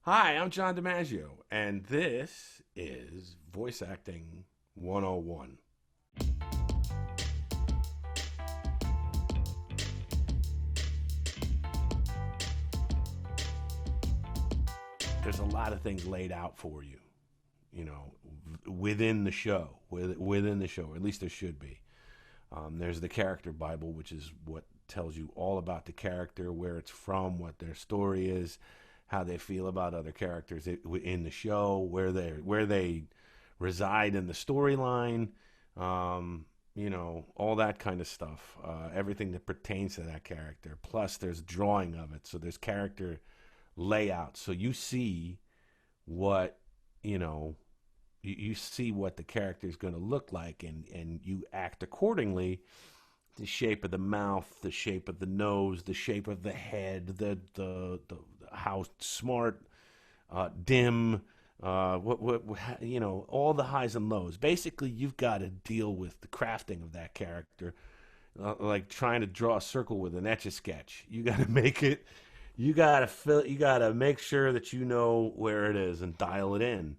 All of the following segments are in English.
Hi, I'm John DiMaggio, and this is Voice Acting 101. There's a lot of things laid out for you, you know, within the show, within the show, or at least there should be. There's the character Bible, which is what tells you all about the character, where it's from, what their story is, how they feel about other characters in the show, where they reside in the storyline, all that kind of stuff. Everything that pertains to that character. Plus, there's drawing of it, so there's character layout. So you see what you know you see what the character is going to look like, and you act accordingly. The shape of the mouth, the shape of the nose, the shape of the head, the how smart, dim, all the highs and lows. Basically, you've got to deal with the crafting of that character, like trying to draw a circle with an etch a sketch. You got to make it. You got to fill. You got to make sure that you know where it is and dial it in.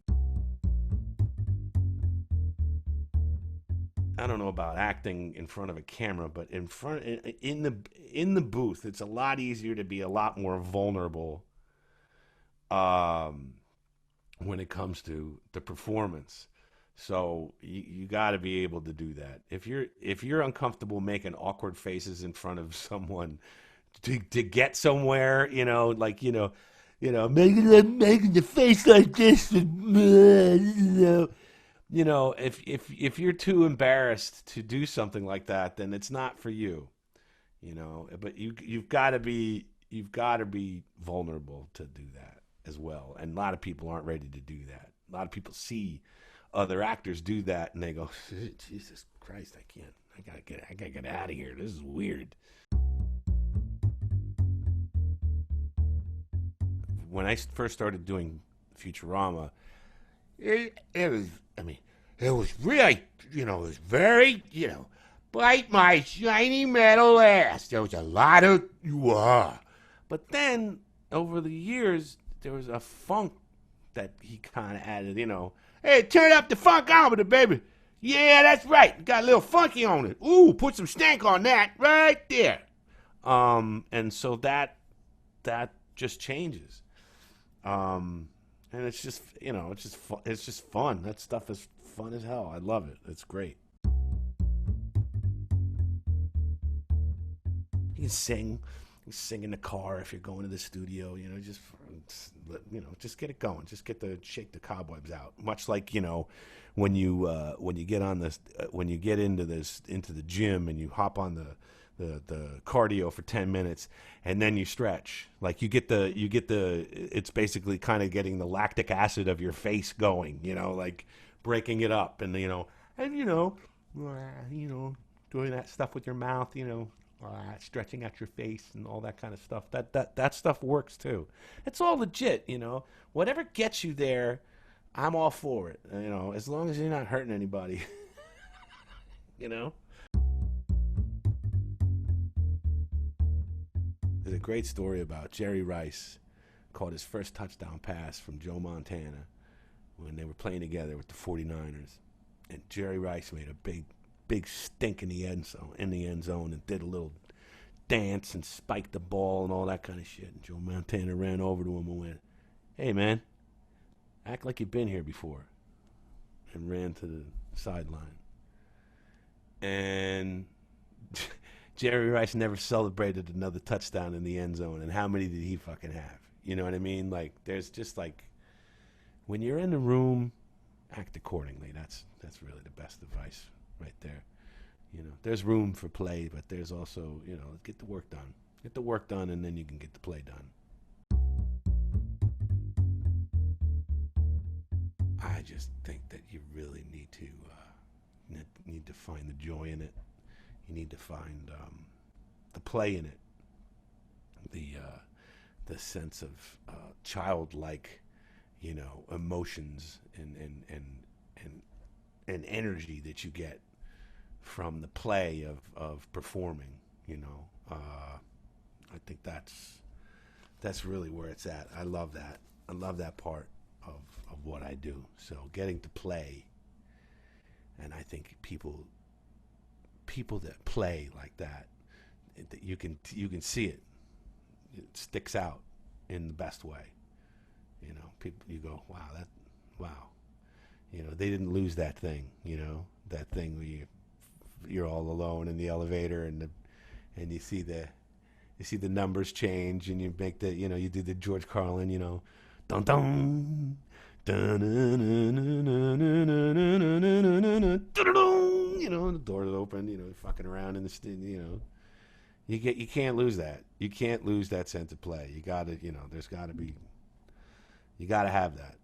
I don't know about acting in front of a camera, but in the booth, it's a lot easier to be a lot more vulnerable um, when it comes to the performance. So you got to be able to do that. If you're uncomfortable making awkward faces in front of someone to get somewhere, making the face like this, if you're too embarrassed to do something like that, then it's not for you. But you've got to be vulnerable to do that as well. And a lot of people aren't ready to do that. A lot of people see other actors do that and they go, Jesus Christ, I can't. I gotta get out of here. This is weird. When I first started doing Futurama, it was, I mean, it was really, it was very, bite my shiny metal ass. There was a lot of, but then over the years, there was a funk that he kind of added, hey, turn up the funkometer, baby. Yeah, that's right. Got a little funky on it. Ooh, put some stank on that right there. And so that just changes. And it's just fun. That stuff is fun as hell. I love it. It's great. You can sing. You can sing in the car if you're going to the studio. Just get it going. Just shake the cobwebs out. Much like when you get on this, when you get into the gym and you hop on the cardio for 10 minutes and then you stretch, like you get the it's basically kind of getting the lactic acid of your face going, like breaking it up, and doing that stuff with your mouth, stretching out your face and all that kind of stuff. That stuff works too. It's all legit. Whatever gets you there, I'm all for it, as long as you're not hurting anybody. you know There's a great story about Jerry Rice caught his first touchdown pass from Joe Montana when they were playing together with the 49ers. And Jerry Rice made a big stink in the end zone and did a little dance and spiked the ball and all that kind of shit. And Joe Montana ran over to him and went, "Hey man, act like you've been here before," and ran to the sideline. And Jerry Rice never celebrated another touchdown in the end zone. And how many did he fucking have? You know what I mean? Like, there's just like, when you're in the room, act accordingly. That's really the best advice right there. There's room for play, but there's also, get the work done. Get the work done, and then you can get the play done. I just think that you really need to find the joy in it. You need to find the play in it, the sense of childlike, emotions and energy that you get from the play of performing. I think that's really where it's at. I love that. I love that part of what I do. So getting to play, and I think people that play like that, you can see it. It sticks out in the best way. You know, people, you go, wow. You know, they didn't lose that thing. You know, that thing where you're all alone in the elevator, and you see the numbers change, and you make you do the George Carlin, dun dun. The doors open, fucking around in the you can't lose that. You can't lose that sense of play. You gotta, there's gotta be, you gotta have that.